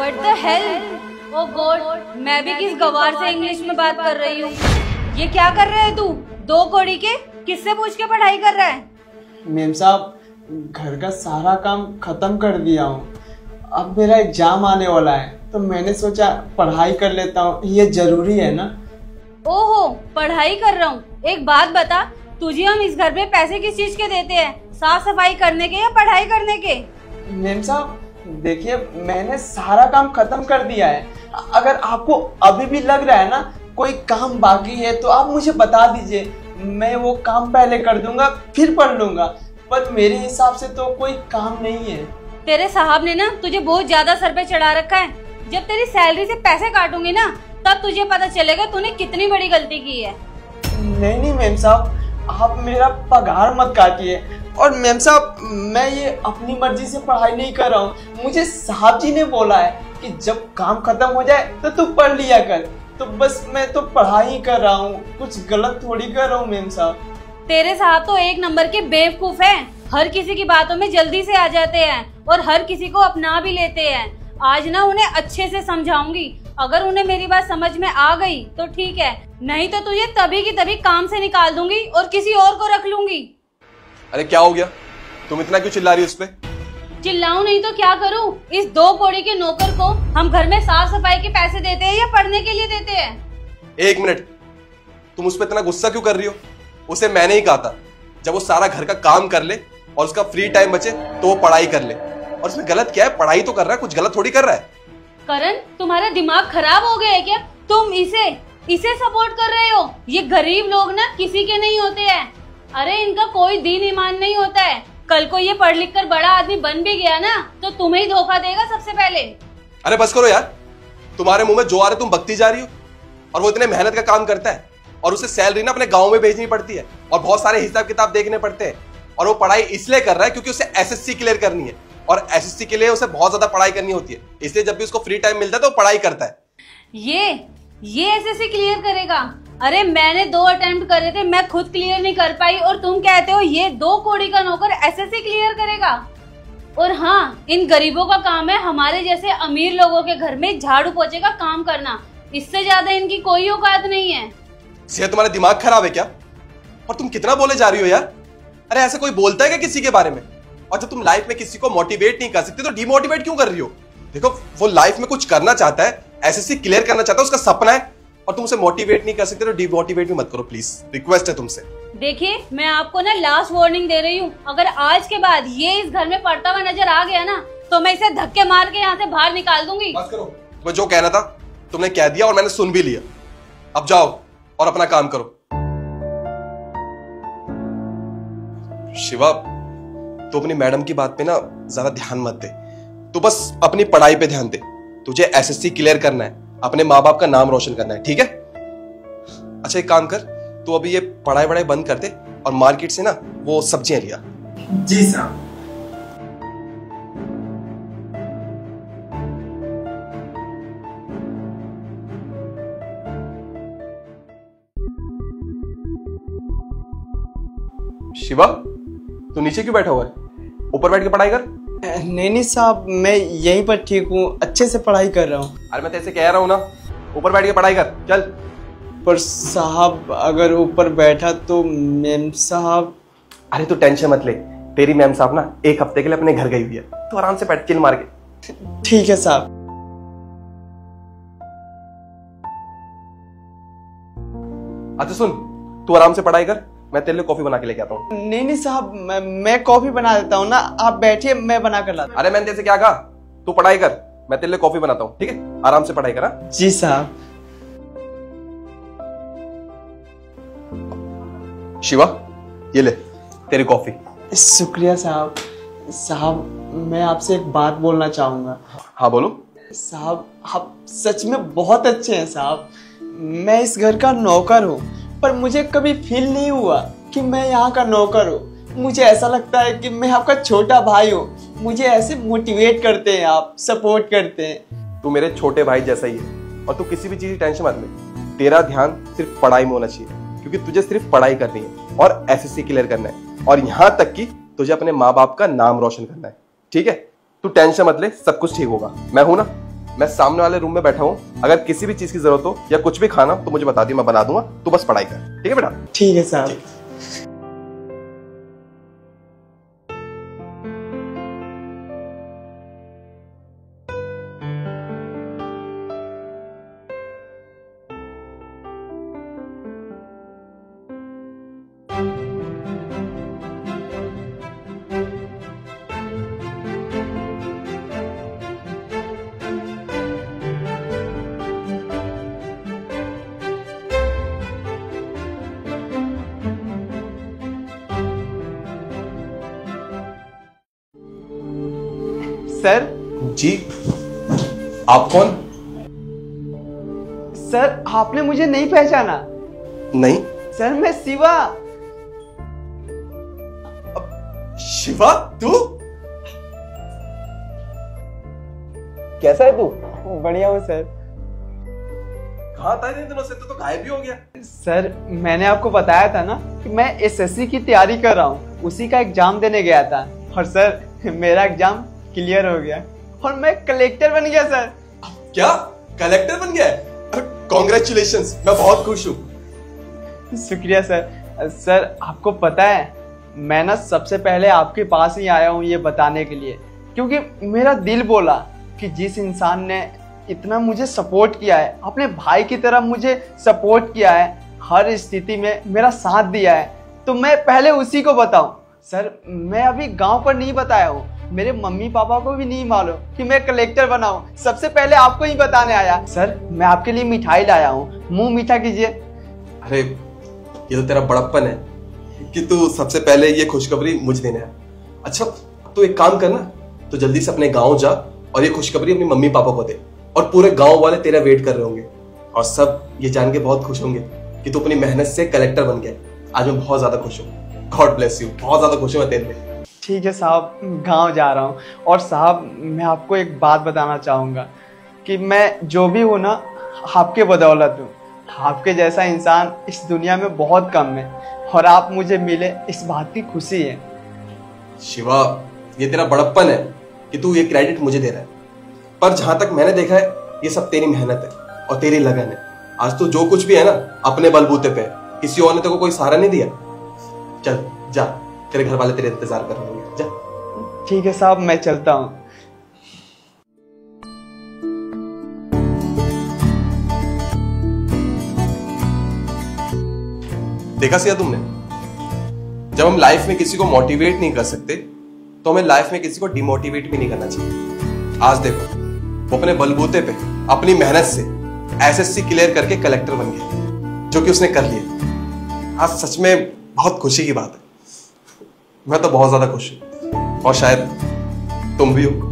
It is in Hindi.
What the hell? Oh God, मैं भी किस गवार से इंग्लिश में बात कर रही हूँ। ये क्या कर रहे है तू? 2 कौड़ी के किससे पूछ के पढ़ाई कर रहा है? मेम साहब, घर का सारा काम खत्म कर दिया हूँ। अब मेरा एग्जाम आने वाला है तो मैंने सोचा पढ़ाई कर लेता हूँ, ये जरूरी है ना। ओहो, पढ़ाई कर रहा हूँ। एक बात बता, तुझे हम इस घर पे पैसे किस चीज के देते हैं? साफ सफाई करने के या पढ़ाई करने के? मेम साहब देखिए, मैंने सारा काम खत्म कर दिया है। अगर आपको अभी भी लग रहा है ना कोई काम बाकी है तो आप मुझे बता दीजिए, मैं वो काम पहले कर दूंगा फिर पढ़ लूंगा। पर मेरे हिसाब से तो कोई काम नहीं है। तेरे साहब ने ना तुझे बहुत ज्यादा सर पे चढ़ा रखा है। जब तेरी सैलरी से पैसे काटूंगी ना तब तुझे पता चलेगा तूने कितनी बड़ी गलती की है। नहीं मेम साहब, आप मेरा पगार मत काटिए। और मेम साहब, मैं ये अपनी मर्जी से पढ़ाई नहीं कर रहा हूँ। मुझे साहब जी ने बोला है कि जब काम खत्म हो जाए तो तू पढ़ लिया कर। तो बस मैं तो पढ़ाई कर रहा हूँ, कुछ गलत थोड़ी कर रहा हूँ मेम साहब। तेरे साहब तो एक नंबर के बेवकूफ हैं। हर किसी की बातों में जल्दी से आ जाते हैं और हर किसी को अपना भी लेते हैं। आज ना उन्हें अच्छे से समझाऊंगी। अगर उन्हें मेरी बात समझ में आ गई तो ठीक है, नहीं तो तुझे तभी की तभी काम से निकाल दूंगी और किसी और को रख लूंगी। अरे क्या हो गया? तुम इतना क्यों चिल्ला रही हो उस पे? चिल्लाऊं नहीं तो क्या करूं? इस 2 कौड़ी के नौकर को हम घर में साफ सफाई के पैसे देते हैं या पढ़ने के लिए देते हैं? 1 मिनट, तुम उस पे इतना गुस्सा क्यों कर रही हो? उसे मैंने ही कहा था जब वो सारा घर का काम कर ले और उसका फ्री टाइम बचे तो वो पढ़ाई कर ले। और इसमें गलत क्या है? पढ़ाई तो कर रहा है, कुछ गलत थोड़ी कर रहा है। करण, तुम्हारा दिमाग खराब हो गया है क्या? तुम इसे सपोर्ट कर रहे हो? ये गरीब लोग ना किसी के नहीं होते हैं। अरे इनका कोई दीन ईमान नहीं होता है। कल को ये पढ़ लिख कर बड़ा आदमी बन भी गया ना तो तुम्हें ही धोखा देगा सबसे पहले। अरे बस करो यार, तुम्हारे मुंह में जो आ रहा है तुम बकती जा रही हो। और वो इतने मेहनत का काम करता है और उसे सैलरी ना अपने गांव में भेजनी पड़ती है और बहुत सारे हिसाब किताब देखने पड़ते हैं। और वो पढ़ाई इसलिए कर रहा है क्योंकि उसे एसएससी क्लियर करनी है और एसएससी के लिए उसे बहुत ज्यादा पढ़ाई करनी होती है। इसलिए जब भी उसको फ्री टाइम मिलता है तो वो पढ़ाई करता है। ये एसएससी क्लियर करेगा? अरे मैंने 2 अटेम्प्ट करे थे, मैं खुद क्लियर नहीं कर पाई और तुम कहते हो ये 2 कौड़ी का नौकर एसएससी क्लियर करेगा? और हाँ, इन गरीबों का काम है हमारे जैसे अमीर लोगों के घर में झाड़ू पोछे का काम करना। इससे ज्यादा इनकी कोई औकात नहीं है। सेहत, तुम्हारा दिमाग खराब है क्या? और तुम कितना बोले जा रही हो यार? अरे ऐसे कोई बोलता है क्या किसी के बारे में? और जब तुम लाइफ में किसी को मोटिवेट नहीं कर सकते तो डिमोटिवेट क्यों कर रही हो? देखो, वो लाइफ में कुछ करना चाहता है, एसएससी क्लियर करना चाहता है, उसका सपना है, और तुम उसे मोटिवेट नहीं कर सकते तो डिमोटिवेट भी मत करो प्लीज। रिक्वेस्ट है तुमसे। देखिए, मैं आपको ना लास्ट वार्निंग दे रही हूँ। अगर आज के बाद ये इस घर में पढ़ता हुआ नजर आ गया ना तो मैं इसे धक्के मार के यहाँ से बाहर निकाल दूंगी। बस करो, तुम्हें जो कहना था तुमने कह दिया और मैंने सुन भी लिया। अब जाओ और अपना काम करो। शिवा, तू अपनी मैडम की बात पे ना ज्यादा ध्यान मत दे। तू बस अपनी पढ़ाई पे ध्यान दे। तुझे एसएससी क्लियर करना है, अपने माँ बाप का नाम रोशन करना है, ठीक है? अच्छा एक काम कर, तू अभी ये पढ़ाई वढ़ाई बंद कर दे और मार्केट से ना वो सब्जियां लिया। जी साहब। शिवा, तू नीचे क्यों बैठा हुआ है? ऊपर बैठ के पढ़ाई कर। नहीं साहब, मैं यहीं पर ठीक हूँ, अच्छे से पढ़ाई कर रहा हूँ। अरे मैं तेरे कह रहा हूँ ना, ऊपर बैठ के पढ़ाई कर, चल। पर साहब, अगर ऊपर बैठा तो मेम साहब। अरे तू टेंशन मत ले, तेरी मैम साहब ना 1 हफ्ते के लिए अपने घर गई हुई है, तो आराम से बैठ चिल मार के। ठीक है साहब। अच्छा सुन, तू आराम से पढ़ाई कर, मैं तेरे लिए कॉफी बना के लेके आता हूँ। नहीं साहब, मैं कॉफी बना देता हूँ ना, आप बैठिए, मैं बना कर लाता हूँ। अरे मैंने तेरे से क्या कहा? तू पढ़ाई कर, मैं तेरे लिए कॉफी बनाता हूँ, ठीक है? आराम से पढ़ाई कर। जी साहब। शिवा, ये ले तेरी कॉफी। शुक्रिया साहब। साहब, मैं आपसे एक बात बोलना चाहूंगा। हाँ बोलो। साहब, आप सच में बहुत अच्छे हैं साहब। मैं इस घर का नौकर हूँ, पर मुझे कभी फील नहीं हुआ कि मैं यहाँ का नौकर हूँ। मुझे ऐसा लगता है कि मैं आपका छोटा भाई हूँ। मुझे ऐसे मोटिवेट करते हैं आप, सपोर्ट करते हैं। तू मेरे छोटे भाई जैसा ही है और तू किसी भी चीज की टेंशन मत ले। तेरा ध्यान सिर्फ पढ़ाई में होना चाहिए, क्योंकि तुझे सिर्फ पढ़ाई करनी है और एसएससी क्लियर करना है, और यहाँ तक कि तुझे अपने माँ बाप का नाम रोशन करना है, ठीक है? तू टेंशन मत ले, सब कुछ ठीक होगा। मैं हूं ना, मैं सामने वाले रूम में बैठा हूँ, अगर किसी भी चीज की जरूरत हो या कुछ भी खाना तो मुझे बता दियो, मैं बना दूंगा। तू बस पढ़ाई कर, ठीक है बेटा? ठीक है साहब। सर। जी, आप कौन? सर आपने मुझे नहीं पहचाना? नहीं। सर मैं शिवा। शिवा, तू? कैसा है तू? बढ़िया हूँ सर। कहाँ था इतने दिनों से? तू तो गायब ही हो गया। सर मैंने आपको बताया था ना कि मैं एसएससी की तैयारी कर रहा हूँ, उसी का एग्जाम देने गया था और सर मेरा एग्जाम क्लियर हो गया और मैं कलेक्टर बन गया सर। क्या कलेक्टर बन गया? कॉन्ग्रेचुलेशंस, मैं बहुत खुश हूँ। शुक्रिया सर। सर आपको पता है मैं ना सबसे पहले आपके पास ही आया हूँ ये बताने के लिए, क्योंकि मेरा दिल बोला कि जिस इंसान ने इतना मुझे सपोर्ट किया है, अपने भाई की तरह मुझे सपोर्ट किया है, हर स्थिति में मेरा साथ दिया है, तो मैं पहले उसी को बताऊं। सर मैं अभी गांव पर नहीं बताया हूँ, मेरे मम्मी पापा को भी नहीं मालूम कि मैं कलेक्टर बना हूँ, सबसे पहले आपको ही बताने आया। सर मैं आपके लिए मिठाई लाया हूँ, मुंह मीठा कीजिए। अरे ये तो तेरा बड़प्पन है कि तू सबसे पहले ये खुशखबरी मुझे देना है। अच्छा तू एक काम करना, तो जल्दी से अपने गांव जा और ये खुशखबरी अपनी मम्मी पापा को दे, और पूरे गांव वाले तेरा वेट कर रहे होंगे और सब ये जान के बहुत खुश होंगे कि तू अपनी मेहनत से कलेक्टर बन गया। आज मैं बहुत ज्यादा खुश हूँ। गॉड ब्लेस यू, बहुत ज्यादा खुश हूँ मैं तेरे लिए। ठीक है साहब, गांव जा रहा हूँ। और साहब मैं आपको एक बात बताना चाहूँगा कि मैं जो भी हूँ ना आपके बदौलत हूँ। आपके जैसा इंसान इस दुनिया में बहुत कम है और आप मुझे मिले, इस बात की खुशी है। शिवा ये तेरा बड़प्पन है कि तू ये क्रेडिट मुझे दे रहा है, पर जहां तक मैंने देखा है ये सब तेरी मेहनत है और तेरी लगन है। आज तो जो कुछ भी है ना अपने बलबूते पे, किसी और ने तेरे को कोई सहारा नहीं दिया। चल जा, तेरे घर वाले तेरे इंतजार कर रहे होंगे, जा। ठीक है साहब मैं चलता हूँ। देखा सिया तुमने, जब हम लाइफ में किसी को मोटिवेट नहीं कर सकते तो हमें लाइफ में किसी को डिमोटिवेट भी नहीं करना चाहिए। आज देखो वो अपने बलबूते पे अपनी मेहनत से एसएससी क्लियर करके कलेक्टर बन गया, जो कि उसने कर लिया। आज सच में बहुत खुशी की बात है। मैं तो बहुत ज्यादा खुश हूं और शायद तुम भी हो।